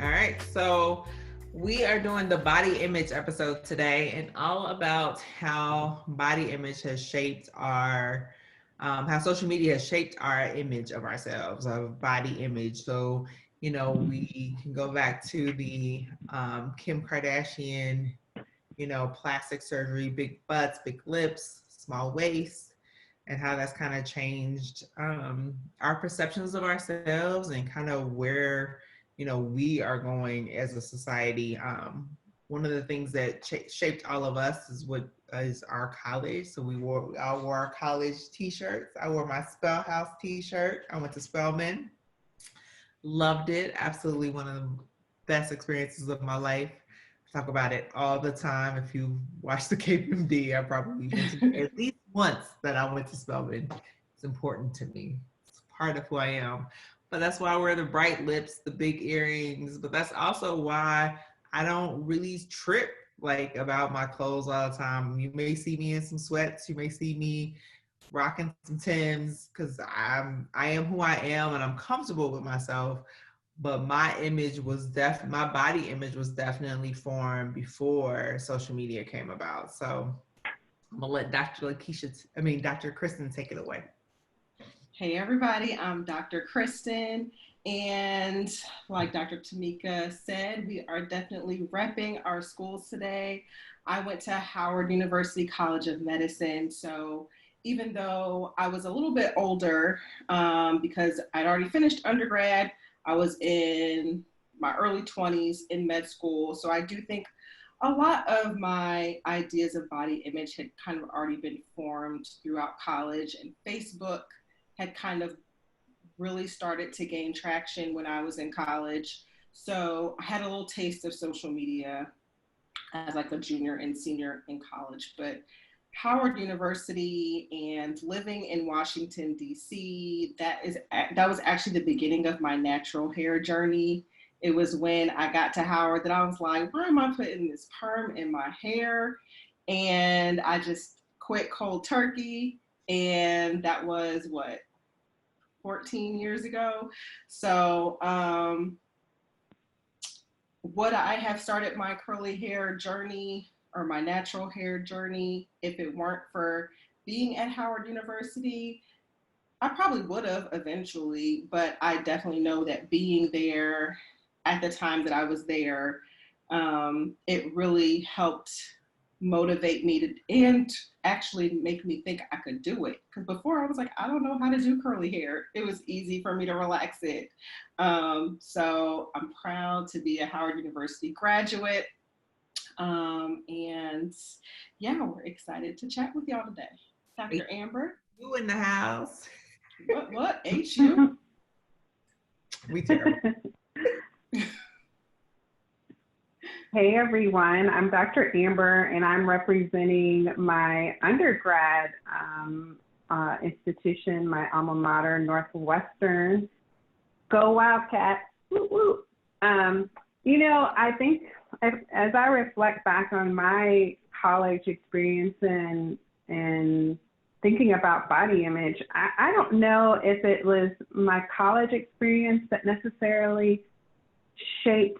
All right, so we are doing the body image episode today, and all about how body image has shaped our, how social media has shaped our image of ourselves, of body image. So, we can go back to the Kim Kardashian, plastic surgery, big butts, big lips, small waist, and how that's kind of changed our perceptions of ourselves and kind of where we are going as a society. One of the things that shaped all of us is what is our college. So I wore our college t-shirts. I wore my Spell House t-shirt. I went to Spelman. Loved it. Absolutely one of the best experiences of my life. I talk about it all the time. If you watch the C4PEMD, I probably mentioned at least once that I went to Spelman. It's important to me. It's part of who I am. But that's why I wear the bright lips, the big earrings. But that's also why I don't really trip about my clothes all the time. You may see me in some sweats. You may see me rocking some Timbs because I am who I am and I'm comfortable with myself. But my body image was definitely formed before social media came about. So I'm gonna let Dr. Kristen take it away. Hey everybody, I'm Dr. Kristen, and like Dr. Tamika said, we are definitely repping our schools today. I went to Howard University College of Medicine, so even though I was a little bit older, because I'd already finished undergrad, I was in my early 20s in med school, so I do think a lot of my ideas of body image had kind of already been formed throughout college, and Facebook had kind of really started to gain traction when I was in college. So I had a little taste of social media as like a junior and senior in college. But Howard University and living in Washington, D.C., that was actually the beginning of my natural hair journey. It was when I got to Howard that I was like, why am I putting this perm in my hair? And I just quit cold turkey. And that was 14 years ago. So would I have started my curly hair journey or my natural hair journey if it weren't for being at Howard University? I probably would have eventually, but I definitely know that being there at the time that I was there, it really helped motivate me to and actually make me think I could do it. Because before I was like, I don't know how to do curly hair. It was easy for me to relax it. So I'm proud to be a Howard University graduate. And yeah, we're excited to chat with y'all today. Dr. Amber. You in the house. What? Ain't you? We terrible. Hey everyone, I'm Dr. Amber and I'm representing my undergrad institution, my alma mater, Northwestern. Go Wildcats! Woo woo! I think as I reflect back on my college experience and thinking about body image, I don't know if it was my college experience that necessarily shaped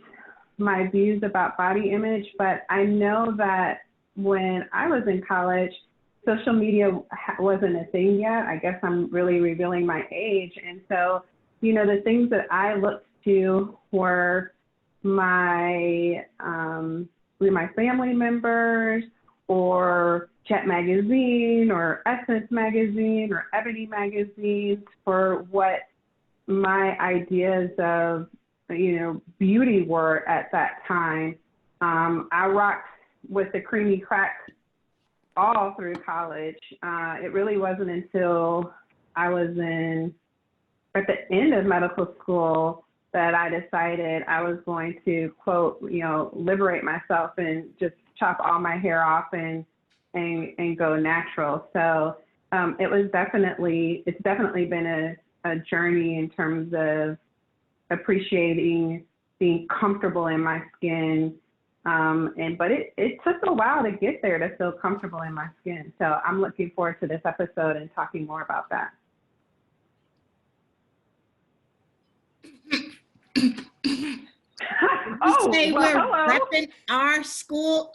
my views about body image, but I know that when I was in college, social media wasn't a thing yet. I guess I'm really revealing my age. And so, the things that I looked to were my family members or Jet Magazine or Essence Magazine or Ebony Magazines for what my ideas of beauty were at that time. I rocked with the creamy crack all through college. It really wasn't until I was at the end of medical school that I decided I was going to, quote, liberate myself and just chop all my hair off and go natural. So it's definitely been a journey in terms of appreciating being comfortable in my skin. But it took a while to get there to feel comfortable in my skin. So I'm looking forward to this episode and talking more about that. Oh, say well, we're hello. repping our school.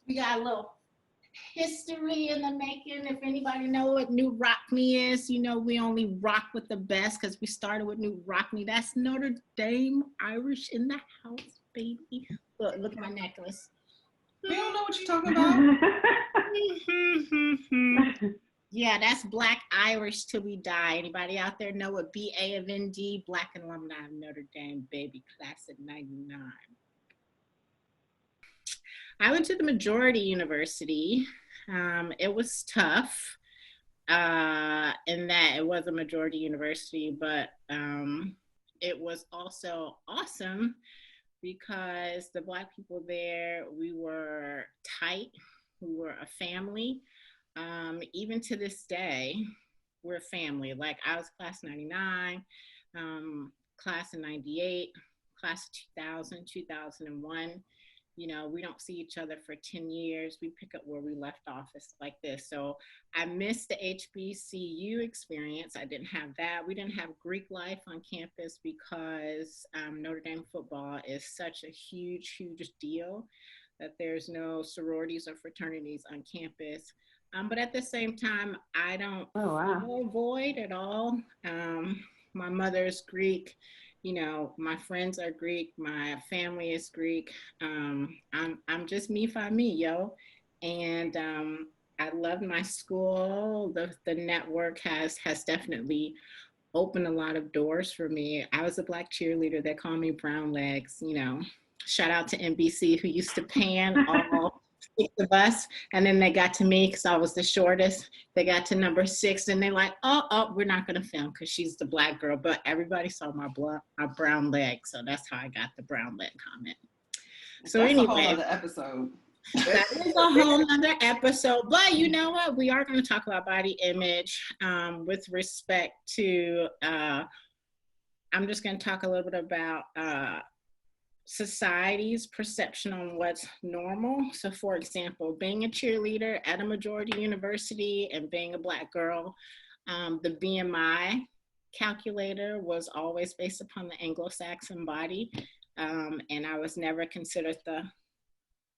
We got a little history in the making. If anybody know what New Rockney is, you know we only rock with the best because we started with New Rockney. That's Notre Dame Irish in the house, baby. Look at my necklace. We don't know what you're talking about. Yeah, that's Black Irish till we die. Anybody out there know what BAMD, Black Alumni of Notre Dame, baby, class of 99. I went to the majority university. It was tough in that it was a majority university, but it was also awesome because the Black people there, we were tight, we were a family. Even to this day, we're a family. Like I was class 99, class of 98, class of 2000, 2001. You know, we don't see each other for 10 years. We pick up where we left off. It's like this. So I missed the HBCU experience. I didn't have that. We didn't have Greek life on campus because Notre Dame football is such a huge, huge deal that there's no sororities or fraternities on campus. But at the same time, I don't avoid at all. My mother's Greek. You know, my friends are Greek. My family is Greek. I'm just me, find me, yo. And I love my school. The network has definitely opened a lot of doors for me. I was a Black cheerleader. They call me Brown Legs. You know, shout out to NBC who used to pan all 6 of us, and then they got to me because I was the shortest. They got to number 6, and they're like, "Oh, we're not gonna film because she's the Black girl." But everybody saw my brown leg, so that's how I got the brown leg comment. So that's anyway, a whole other episode. That is a whole other episode. But you know what? We are going to talk about body image with respect to. I'm just going to talk a little bit about society's perception on what's normal. So for example, being a cheerleader at a majority university and being a Black girl, the BMI calculator was always based upon the Anglo-Saxon body. And I was never considered the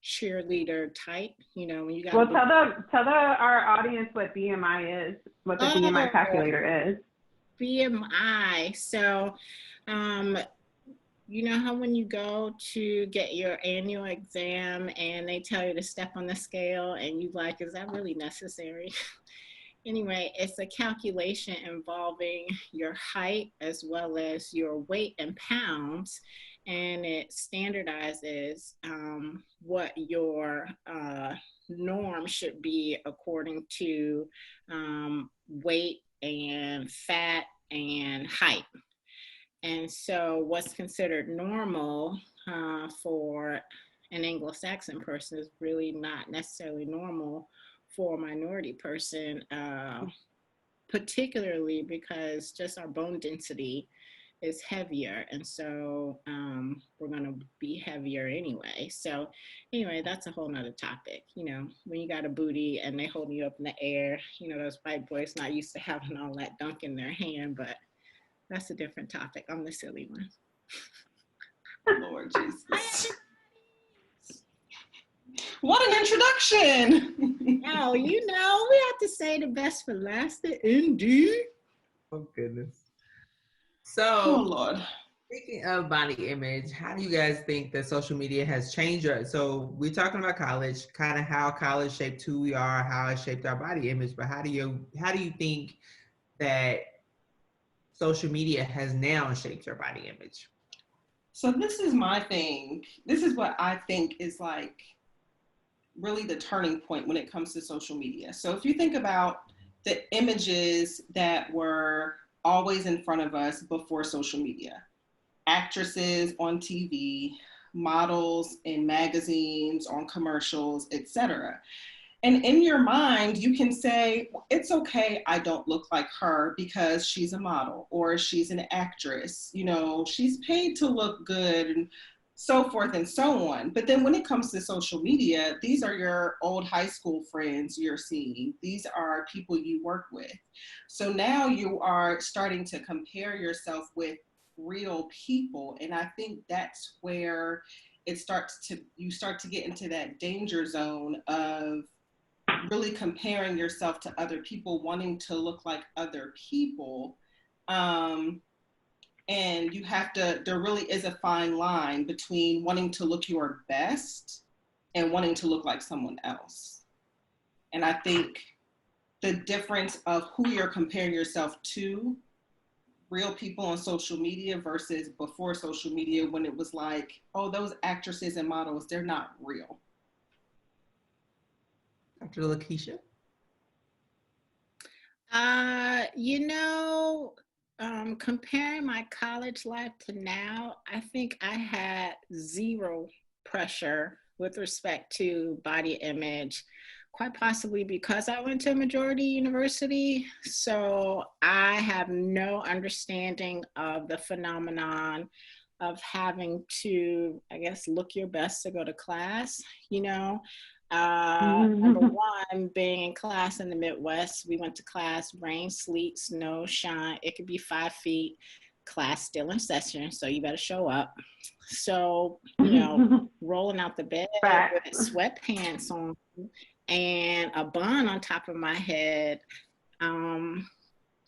cheerleader type, you know, when you got. Well, tell our audience what BMI is, what the BMI calculator is. BMI. So, you know how when you go to get your annual exam and they tell you to step on the scale and you like, is that really necessary? Anyway, it's a calculation involving your height as well as your weight in pounds, and it standardizes what your norm should be according to weight and fat and height. And so what's considered normal for an Anglo-Saxon person is really not necessarily normal for a minority person, particularly because just our bone density is heavier. And so we're going to be heavier anyway. So anyway, that's a whole nother topic. You know, when you got a booty and they hold you up in the air, you know, those white boys not used to having all that dunk in their hand, but that's a different topic. I'm the silly one. Lord Jesus. What an introduction. Oh, you know, we have to say the best for last, indeed. Oh, goodness. So, oh, Lord. Speaking of body image, how do you guys think that social media has changed so we're talking about college, kind of how college shaped who we are, how it shaped our body image, but how do you think that social media has now shaped your body image? So this is my thing. This is what I think is like really the turning point when it comes to social media. So if you think about the images that were always in front of us before social media, actresses on TV, models in magazines, on commercials, etc. And in your mind, you can say, it's okay, I don't look like her because she's a model or she's an actress. You know, she's paid to look good. And so forth and so on. But then when it comes to social media, these are your old high school friends you're seeing. These are people you work with. So now you are starting to compare yourself with real people. And I think that's where you start to get into that danger zone of really comparing yourself to other people, wanting to look like other people. And there really is a fine line between wanting to look your best and wanting to look like someone else. And I think the difference of who you're comparing yourself to, real people on social media versus before social media, when it was like, oh, those actresses and models, they're not real. Dr. Lakeisha? Comparing my college life to now, I think I had zero pressure with respect to body image, quite possibly because I went to a majority university. So I have no understanding of the phenomenon of having to, I guess, look your best to go to class, you know. Number one, being in class in the Midwest, we went to class, rain, sleet, snow, shine. It could be 5 feet, class still in session, so you better show up. So, rolling out the bed with sweatpants on and a bun on top of my head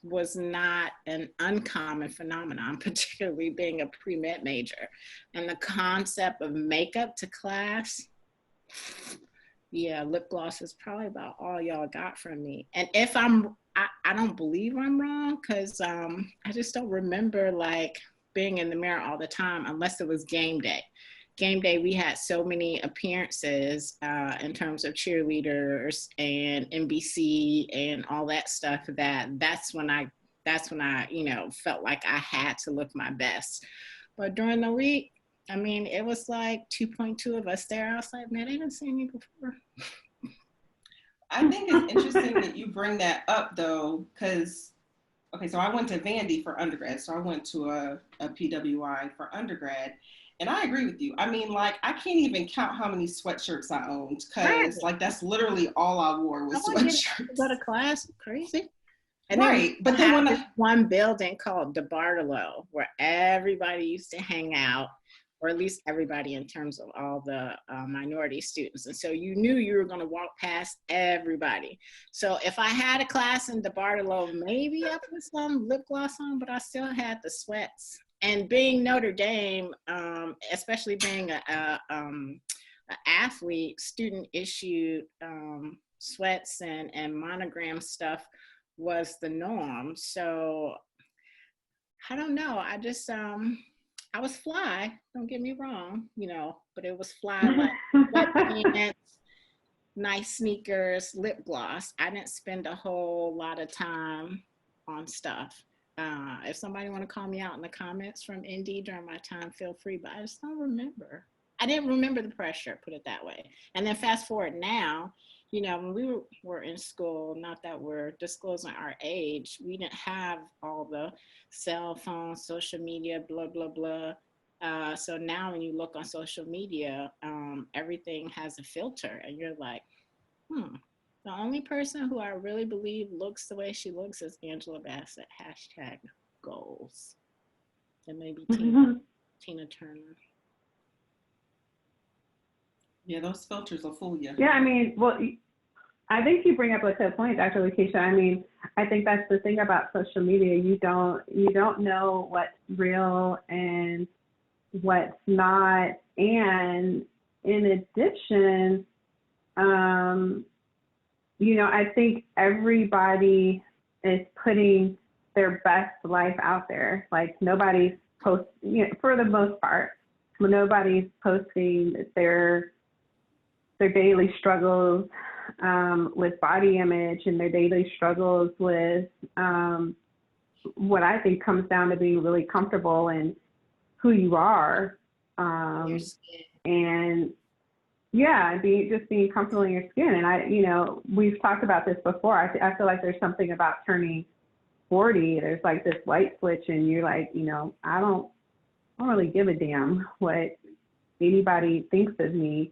was not an uncommon phenomenon, particularly being a pre-med major. And the concept of makeup to class, yeah, lip gloss is probably about all y'all got from me. And if I don't believe I'm wrong, because I just don't remember like being in the mirror all the time unless it was game day. Game day, we had so many appearances in terms of cheerleaders and NBC and all that stuff that's when I felt like I had to look my best. But during the week, I mean, it was like 2.2 of us there. I was like, man, they didn't see me before. I think it's interesting that you bring that up, though, because, okay, so I went to Vandy for undergrad. So I went to a PWI for undergrad. And I agree with you. I mean, like, I can't even count how many sweatshirts I owned because, like, that's literally all I wore was sweatshirts. Go to class, crazy. And right, but then when one building called DeBartolo where everybody used to hang out, or at least everybody in terms of all the minority students. And so you knew you were going to walk past everybody. So if I had a class in DeBartolo, maybe I put some lip gloss on, but I still had the sweats. And being Notre Dame, especially being an athlete, student issued sweats and monogram stuff was the norm. So I don't know. I just, I was fly, don't get me wrong, but it was fly like sweatpants, nice sneakers, lip gloss. I didn't spend a whole lot of time on stuff. If somebody want to call me out in the comments from Indy during my time, feel free, but I just don't remember. I didn't remember the pressure, put it that way. And then fast forward now, when we were in school, not that we're disclosing our age, we didn't have all the cell phones, social media, blah, blah, blah. So now when you look on social media, everything has a filter and you're like, the only person who I really believe looks the way she looks is Angela Bassett, #goals. And maybe Tina Turner. Yeah, those filters will fool you. Yeah, I mean, well, I think you bring up a good point, Dr. Lakeisha. I mean, I think that's the thing about social media. You don't know what's real and what's not. And in addition, I think everybody is putting their best life out there. Like nobody's for the most part, nobody's posting their daily struggles with body image and their daily struggles with what I think comes down to being really comfortable in who you are. And yeah, being comfortable in your skin. And we've talked about this before. I feel like there's something about turning 40. There's like this light switch and you're like, I don't really give a damn what anybody thinks of me.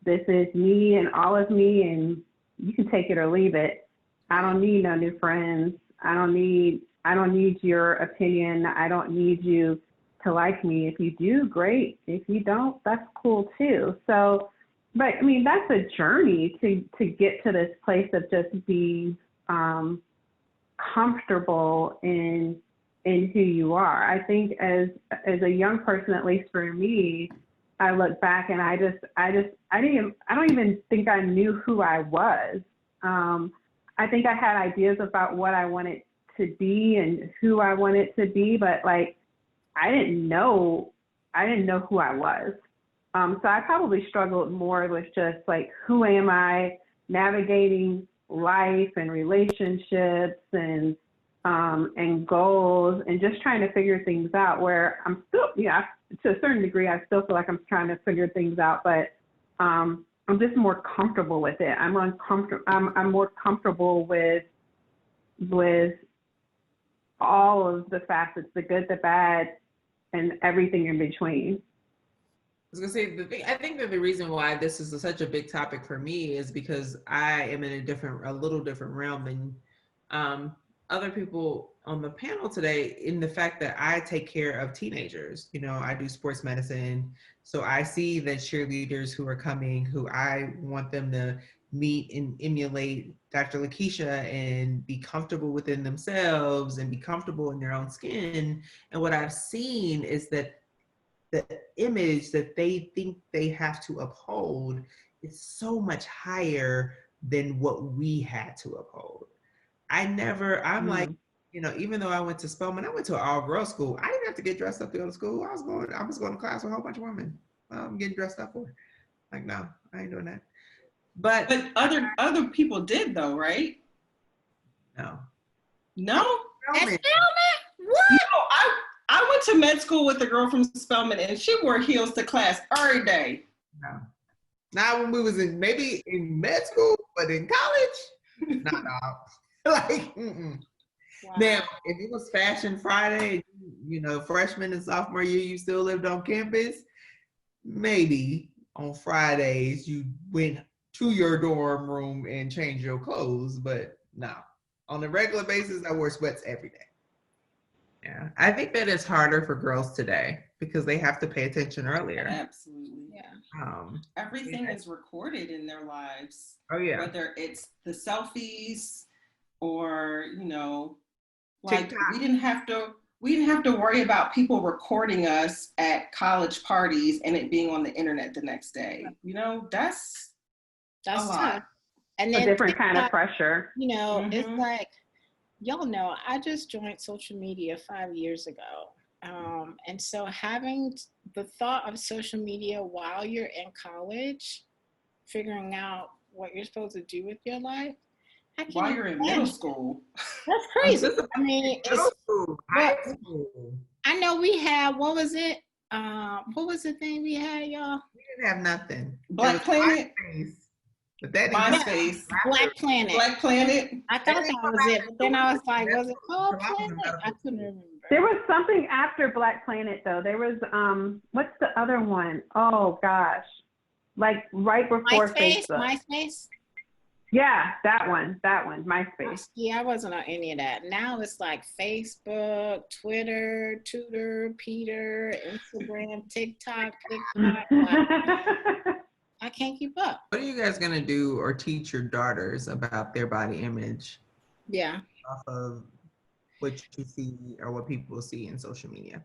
This is me and all of me, and you can take it or leave it. I don't need no new friends. I don't need your opinion. I don't need you to like me. If you do, great. If you don't, that's cool too. So, but I mean, that's a journey to get to this place of just being comfortable in who you are. I think as a young person, at least for me, I look back and I don't even think I knew who I was. I think I had ideas about what I wanted to be and who I wanted to be, but like I didn't know who I was. So I probably struggled more with just like, who am I, navigating life and relationships and goals, and just trying to figure things out, where I'm still, to a certain degree, I still feel like I'm trying to figure things out, but I'm just more comfortable with it. I'm more comfortable with all of the facets, the good, the bad, and everything in between. I was gonna say I think that the reason why this is such a big topic for me is because I am in a little different realm than other people on the panel today, in the fact that I take care of teenagers. I do sports medicine, so I see the cheerleaders who are coming, who I want them to meet and emulate Dr. Lakeisha and be comfortable within themselves and be comfortable in their own skin. And what I've seen is that the image that they think they have to uphold is so much higher than what we had to uphold. Like, even though I went to Spelman, I went to an all-girls school. I didn't have to get dressed up to go to school. I was going to class with a whole bunch of women. I'm getting dressed up for. Like, no, I ain't doing that. But other people did though, right? No. Spelman? What? I went to med school with a girl from Spelman, and she wore heels to class every day. No. Not when we was maybe in med school, but in college, no. Like, mm-mm. Wow. Now, if it was Fashion Friday, freshman and sophomore year, you still lived on campus, maybe on Fridays you went to your dorm room and changed your clothes, but no. On a regular basis, I wore sweats every day. Yeah, I think that it's harder for girls today because they have to pay attention earlier. Absolutely. Yeah. Everything is recorded in their lives. Oh yeah. Whether it's the selfies or, like TikTok. we didn't have to worry about people recording us at college parties and it being on the internet the next day. That's a lot. Tough. And then a different kind of pressure. It's like, y'all know, I just joined social media 5 years ago. And so having the thought of social media while you're in college, figuring out what you're supposed to do with your life. While you're in middle school. That's crazy. I mean, high school. I know we had, what was it? What was the thing we had, y'all? We didn't have nothing. Black Planet. But that MySpace. Black Planet. Black Planet. I thought that was it, but then I was like, was it called Planet? I couldn't remember. There was something after Black Planet though. There was what's the other one? Oh gosh. Like right before MySpace? Facebook. MySpace? Yeah, that one, MySpace. Yeah, I wasn't on any of that. Now it's like Facebook, Twitter, Tutor, Peter, Instagram, TikTok. I can't keep up. What are you guys gonna do or teach your daughters about their body image? Yeah. Off of what you see or what people see in social media?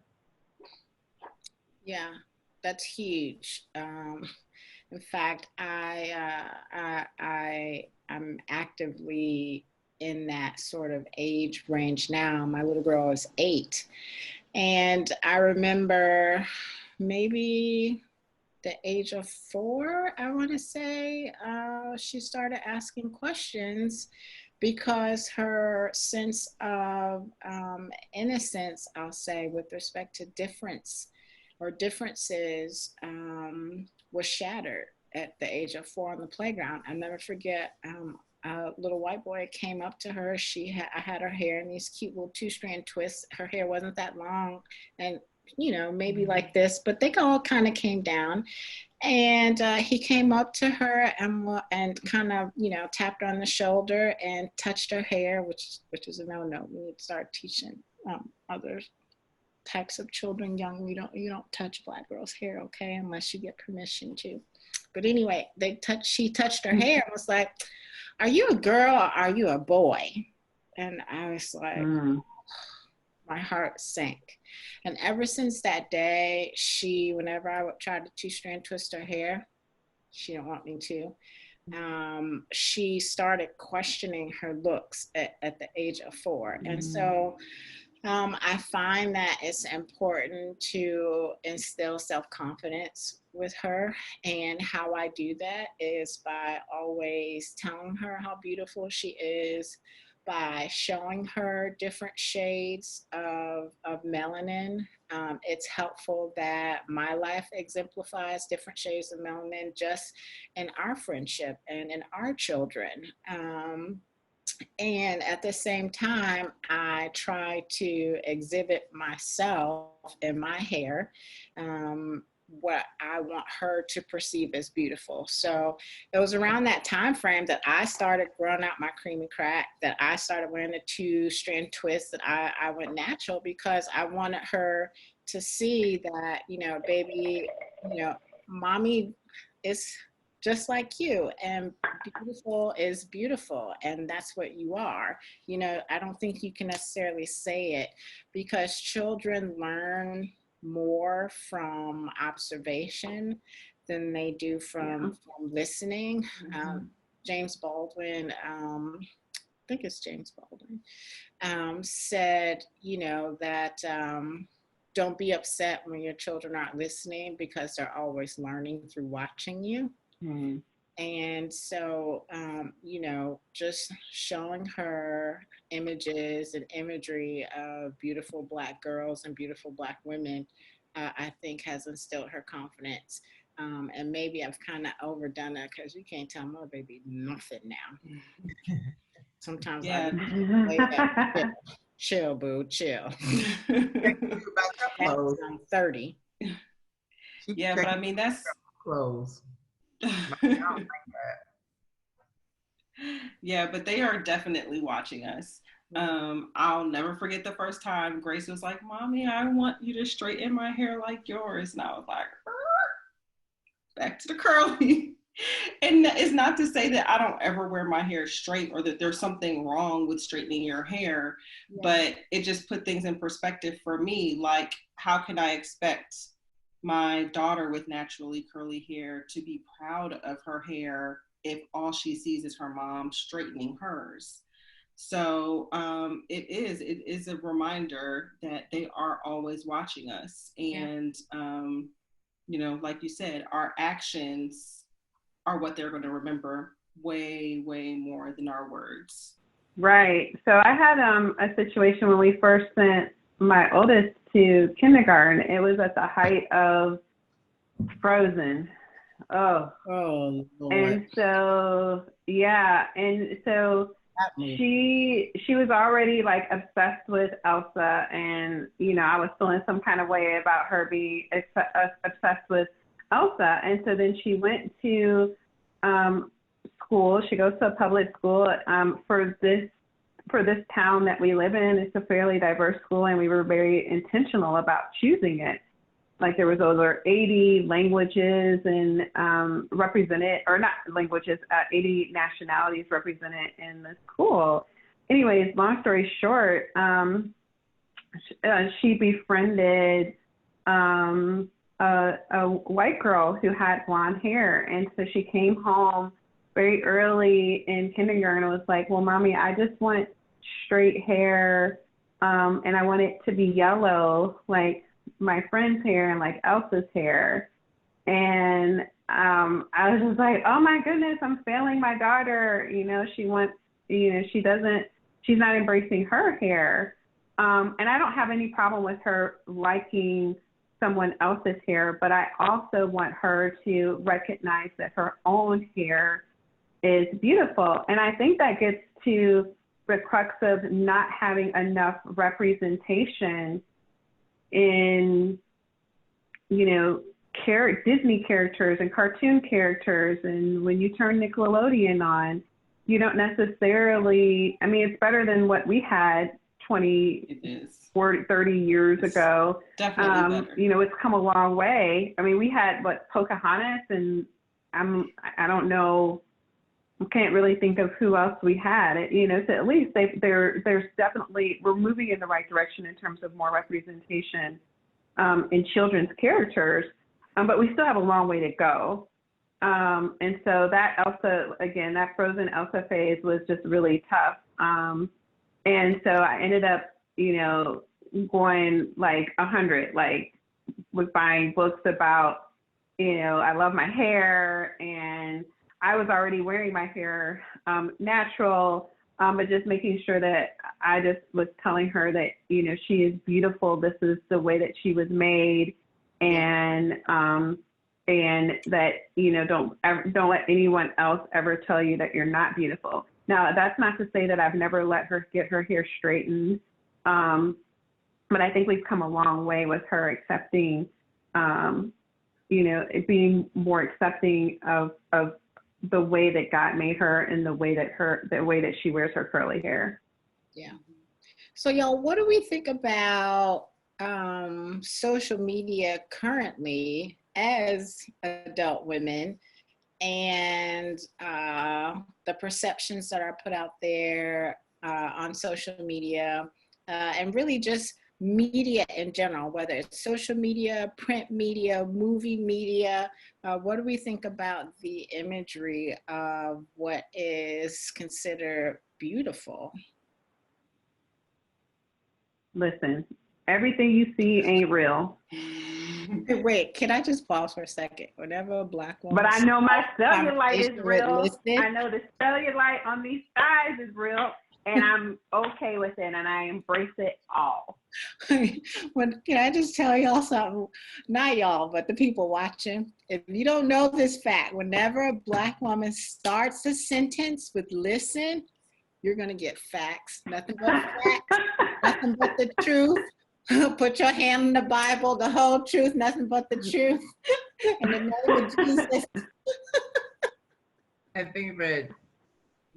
Yeah, that's huge. In fact, I'm actively in that sort of age range now. My little girl is 8, and I remember maybe the age of 4, I want to say, she started asking questions because her sense of innocence, I'll say, with respect to differences was shattered at the age of 4 on the playground. I'll never forget, a little white boy came up to her. I had her hair in these cute little 2-strand twists. Her hair wasn't that long, and maybe like this, but they all kind of came down. And he came up to her and kind of, tapped her on the shoulder and touched her hair, which is a no-no. We need to start teaching other types of children young. You don't touch Black girls' hair, okay, unless you get permission to. But anyway, she touched her hair and was like, "Are you a girl or are you a boy?" And I was like, my heart sank. And ever since that day, whenever I would try to two-strand twist her hair, she didn't want me to. She started questioning her looks at the age of 4. And so I find that it's important to instill self-confidence with her. And how I do that is by always telling her how beautiful she is, by showing her different shades of melanin. It's helpful that my life exemplifies different shades of melanin just in our friendship and in our children. And at the same time, I try to exhibit myself in my hair, what I want her to perceive as beautiful. So it was around that time frame that I started growing out my creamy crack, that I started wearing the 2-strand twist, that I went natural, because I wanted her to see that, baby, mommy is just like you, and beautiful is beautiful, and that's what you are. I don't think you can necessarily say it, because children learn more from observation than they do from listening. James Baldwin, I think it's James Baldwin, said, that don't be upset when your children aren't listening, because they're always learning through watching you. And so, just showing her images and imagery of beautiful Black girls and beautiful Black women, I think has instilled her confidence. And maybe I've kind of overdone it, because you can't tell my baby nothing now. Sometimes chill, boo, chill. I'm 30. Yeah, but I mean, that's clothes. Yeah, but they are definitely watching us. I'll never forget the first time Grace was like, "Mommy, I want you to straighten my hair like yours." And I was like, back to the curly. And it's not to say that I don't ever wear my hair straight, or that there's something wrong with straightening your hair, but it just put things in perspective for me. Like, how can I expect my daughter with naturally curly hair to be proud of her hair if all she sees is her mom straightening hers? So it is a reminder that they are always watching us. And, like you said, our actions are what they're going to remember way, way more than our words. Right. So I had a situation when we first sent my oldest to kindergarten. It was at the height of Frozen. Oh, Lord. And so, she was already like obsessed with Elsa, and I was feeling some kind of way about her being obsessed with Elsa. And so then she went to school. She goes to a public school for this town that we live in. It's a fairly diverse school, and we were very intentional about choosing it. Like, there was over 80 languages and 80 nationalities represented in the school. Anyways, long story short, she befriended a white girl who had blonde hair. And so she came home very early in kindergarten and was like, "Well, Mommy, I just want straight hair, and I want it to be yellow, like my friend's hair and like Elsa's hair." And I was just like, "Oh my goodness, I'm failing my daughter." She wants, she's not embracing her hair. And I don't have any problem with her liking someone else's hair, but I also want her to recognize that her own hair is beautiful. And I think that gets to the crux of not having enough representation in, you know, Disney characters and cartoon characters. And when you turn Nickelodeon on, you don't necessarily, I mean, it's better than what we had 20, 40, 30 years ago. Definitely better. You know, it's come a long way. I mean, we had Pocahontas, and I don't know, I can't really think of who else we had. You know, so at least there's definitely, we're moving in the right direction in terms of more representation in children's characters, but we still have a long way to go. And so that Elsa, again, that Frozen Elsa phase was just really tough. And so I ended up, you know, going like 100, like was buying books about, you know, I love my hair, and I was already wearing my hair natural, but just making sure that I just was telling her that, you know, she is beautiful. This is the way that she was made, and that, you know, don't let anyone else ever tell you that you're not beautiful. Now, that's not to say that I've never let her get her hair straightened, but I think we've come a long way with her accepting, you know, being more accepting of the way that God made her and the way that she wears her curly hair. Yeah. So y'all, what do we think about social media currently as adult women, and the perceptions that are put out there on social media, and really just media in general, whether it's social media, print media, movie media? What do we think about the imagery of what is considered beautiful? Listen, everything you see ain't real. Wait, can I just pause for a second? Whenever a Black woman, but I know my cellulite is real. Listed, I know the cellulite on these thighs is real, and I'm okay with it, and I embrace it all. Can I just tell y'all something? Not y'all, but the people watching. If you don't know this fact, whenever a Black woman starts a sentence with "listen," you're gonna get facts. Nothing but facts. Nothing but the truth. Put your hand in the Bible, the whole truth, nothing but the truth. In the name of Jesus. I think that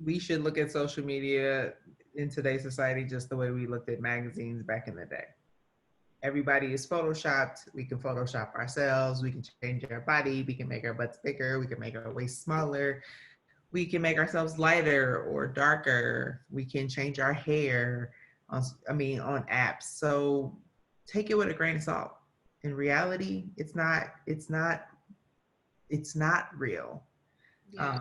we should look at social media in today's society just the way we looked at magazines back in the day. Everybody is photoshopped. We can Photoshop ourselves. We can change our body. We can make our butts bigger. We can make our waist smaller. We can make ourselves lighter or darker. We can change our hair on apps. So take it with a grain of salt. In reality, it's not real. Yeah.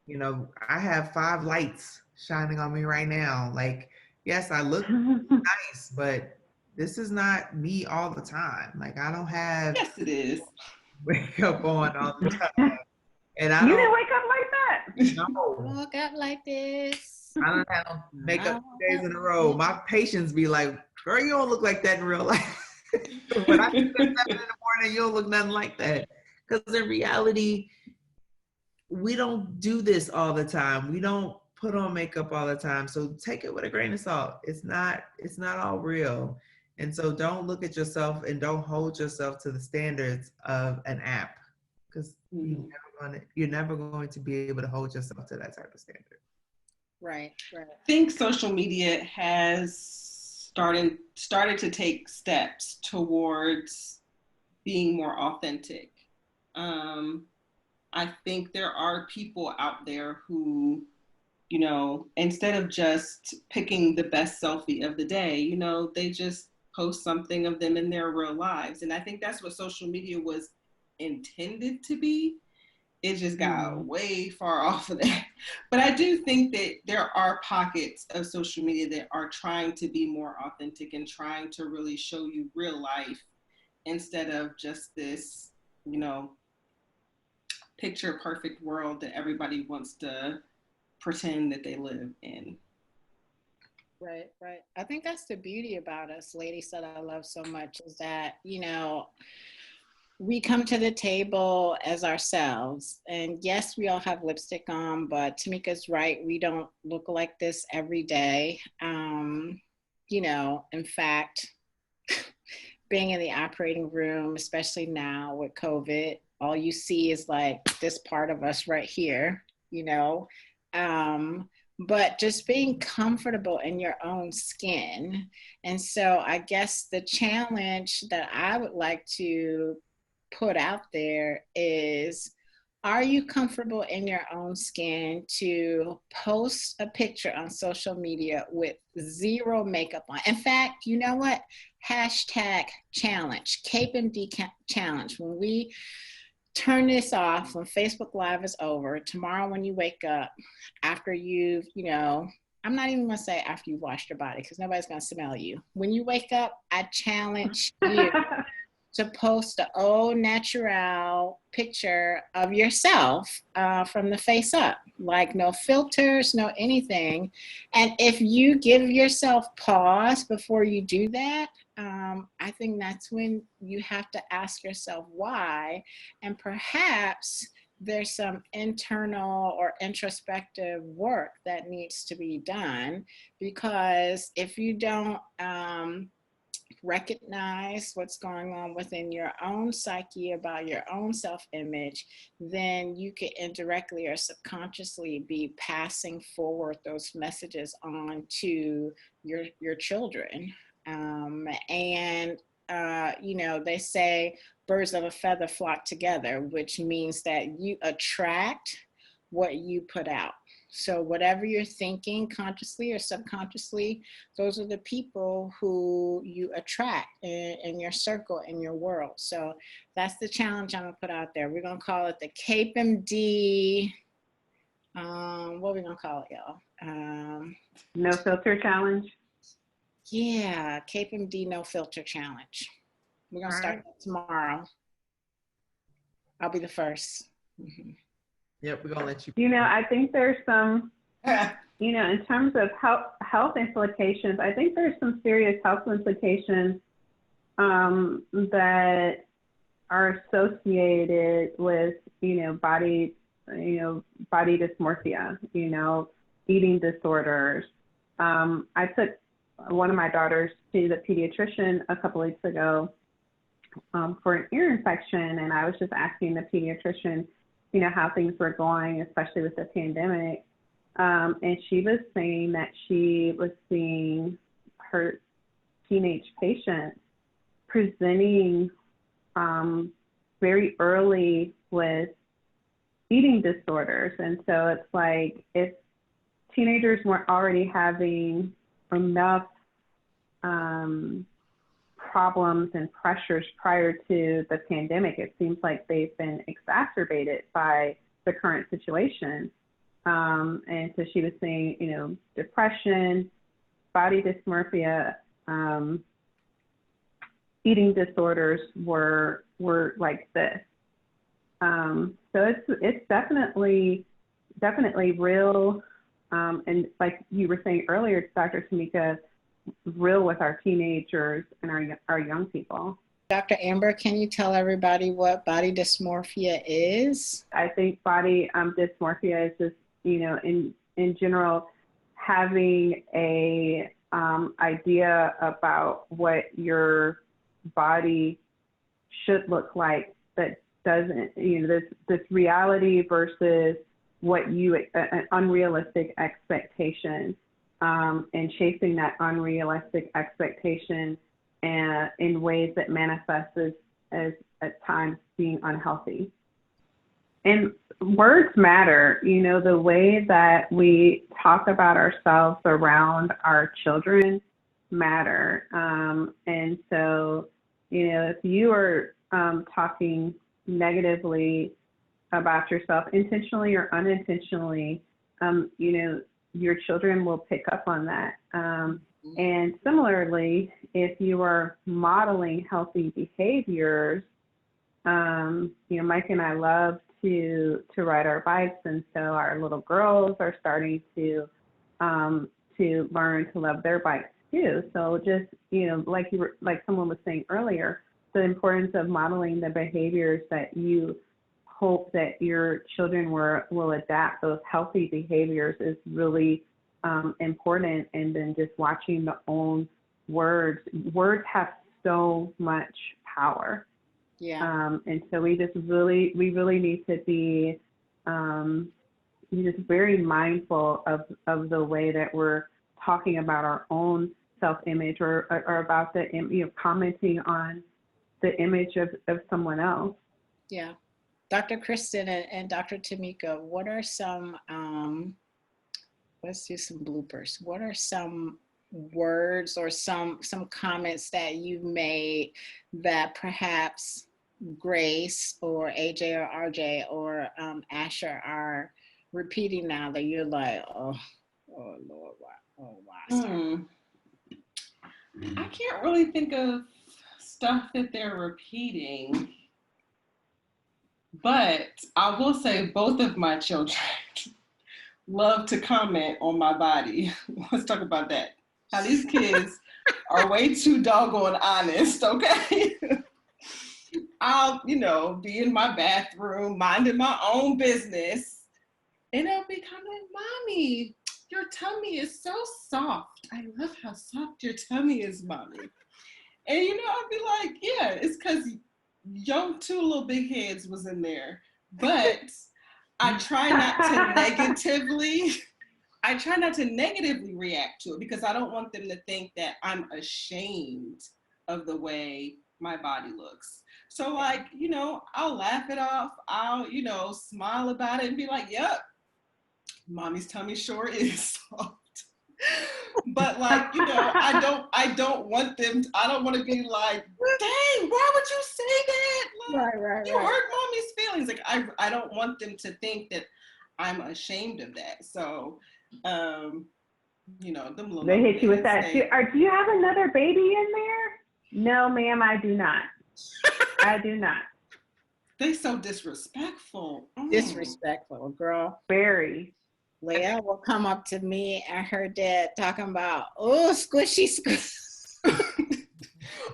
You know, I have 5 lights shining on me right now. Like, yes, I look nice, but this is not me all the time. Like, I don't have Yes, it is. makeup on all the time. And I You don't didn't wake up like that. No. Woke up like this. I don't have makeup 2 days in a row. My patients be like, girl, you don't look like that in real life. When I get up at 7 in the morning, you don't look nothing like that. Because in reality, we don't do this all the time. We don't put on makeup all the time. So take it with a grain of salt. It's not all real. And so don't look at yourself and don't hold yourself to the standards of an app, because you're never going to be able to hold yourself to that type of standard. Right. I think social media has started to take steps towards being more authentic. I think there are people out there who, you know, instead of just picking the best selfie of the day, you know, they just post something of them in their real lives. And I think that's what social media was intended to be. It just got way far off of that. But I do think that there are pockets of social media that are trying to be more authentic and trying to really show you real life instead of just this, you know, picture perfect world that everybody wants to pretend that they live in. Right. I think that's the beauty about us, ladies, that I love so much, is that, you know, we come to the table as ourselves. And yes, we all have lipstick on, but Tamika's right. We don't look like this every day. You know, in fact, being in the operating room, especially now with COVID, all you see is like this part of us right here, you know. But just being comfortable in your own skin. And so I guess the challenge that I would like to put out there is, are you comfortable in your own skin to post a picture on social media with zero makeup on? In fact, you know what? Hashtag challenge, CapeMD challenge. When we turn this off, when Facebook Live is over, tomorrow when you wake up, after you've, you know, I'm not even gonna say after you've washed your body because nobody's gonna smell you. When you wake up, I challenge you to post an au natural picture of yourself from the face up, like no filters, no anything. And if you give yourself pause before you do that, I think that's when you have to ask yourself why, and perhaps there's some internal or introspective work that needs to be done, because if you don't recognize what's going on within your own psyche about your own self-image, then you could indirectly or subconsciously be passing forward those messages on to your children. You know, they say birds of a feather flock together, which means that you attract what you put out. So whatever you're thinking consciously or subconsciously, those are the people who you attract in your circle, in your world. So that's the challenge I'm gonna put out there. We're gonna call it the CapeMD, what are we gonna call it, y'all? No filter challenge. Yeah, CapeMD No Filter Challenge. We're gonna start that tomorrow. I'll be the first. Mm-hmm. Yep, we're gonna let you. You know, I think there's some, you know, in terms of health implications, I think there's some serious health implications that are associated with, you know, body dysmorphia, you know, eating disorders. I took one of my daughters to the pediatrician a couple weeks ago for an ear infection, and I was just asking the pediatrician, you know, how things were going, especially with the pandemic. And she was saying that she was seeing her teenage patients presenting very early with eating disorders. And so it's like, if teenagers weren't already having enough problems and pressures prior to the pandemic, it seems like they've been exacerbated by the current situation. And so she was saying, you know, depression, body dysmorphia, eating disorders were like this. So it's definitely real. And like you were saying earlier, Dr. Tamika, real with our teenagers and our young people. Dr. Amber, can you tell everybody what body dysmorphia is? I think body dysmorphia is just, you know, in general, having a idea about what your body should look like that doesn't, you know, this reality versus what you, an unrealistic expectation, and chasing that unrealistic expectation in ways that manifests as at times being unhealthy. And words matter, you know, the way that we talk about ourselves around our children matter. And so, you know, if you are talking negatively about yourself, intentionally or unintentionally, you know, your children will pick up on that. And similarly, if you are modeling healthy behaviors, you know, Mike and I love to ride our bikes, and so our little girls are starting to learn to love their bikes too. So just, you know, like someone was saying earlier, the importance of modeling the behaviors that you hope that your children will adapt, those healthy behaviors, is really important. And then just watching the own words have so much power. Yeah. And so we really need to be just very mindful of the way that we're talking about our own self-image or about the, commenting on the image of someone else. Yeah. Dr. Kristen and Dr. Tamika, what are some, let's do some bloopers. What are some words or some comments that you've made that perhaps Grace or AJ or RJ or Asher are repeating now that you're like, oh Lord, wow. I can't really think of stuff that they're repeating, but I will say both of my children love to comment on my body. Let's talk about that. How these kids are way too doggone honest, okay? I'll, be in my bathroom, minding my own business, and they'll be commenting, Mommy, your tummy is so soft. I love how soft your tummy is, Mommy. And, I'll be like, yeah, it's because your two little big heads was in there. But I try not to negatively react to it because I don't want them to think that I'm ashamed of the way my body looks. So I'll laugh it off. I'll, smile about it and be like, yep, Mommy's tummy sure is soft. But I don't want to be like, dang, why would you say that? Like, Right. You hurt Mommy's feelings. Like I don't want them to think that I'm ashamed of that. So, them little they hit you with that. Do you have another baby in there? No, ma'am, I do not. I do not. They so disrespectful. Disrespectful, girl. Very. Leah will come up to me and her dad talking about, oh, squishy.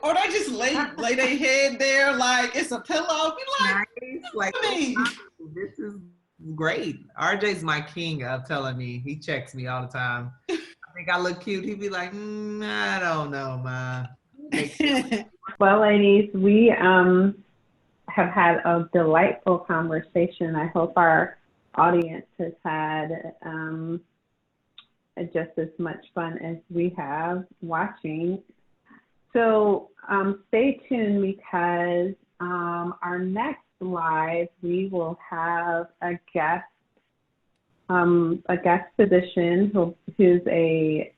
Or they just lay their head there like it's a pillow. Be like, nice. Like, this is great. RJ's my king of telling me. He checks me all the time. I think I look cute. He'd be like, I don't know, Ma. Well, ladies, we have had a delightful conversation. I hope our audience has had just as much fun as we have watching. So stay tuned because our next live we will have a guest physician who's a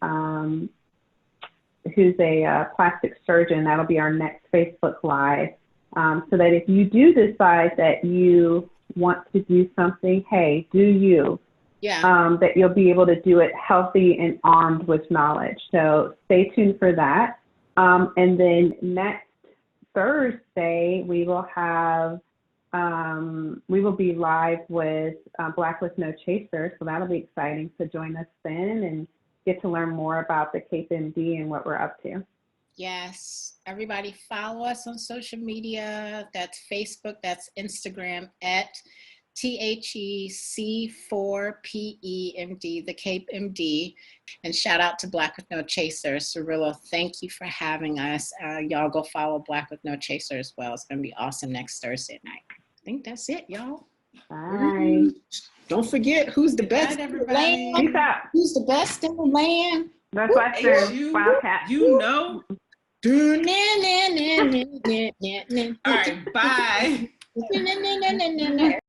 plastic surgeon. That'll be our next Facebook Live. So that if you do decide that you want to do something, hey, do you? Yeah. That you'll be able to do it healthy and armed with knowledge. So stay tuned for that. And then next Thursday, we will be live with Black with No Chaser. So that'll be exciting. So join us then and get to learn more about the C4PEMD and what we're up to. Yes. Everybody follow us on social media. That's Facebook, that's Instagram at THEC4PEMD, the C4PEMD. And shout out to Black with No Chaser. Cirillo, thank you for having us. Y'all go follow Black with No Chaser as well. It's going to be awesome next Thursday night. I think that's it, y'all. Bye. Don't forget who's the best in the land. Peace out. Who's the best in the land? Northwestern Wildcat. All right, bye.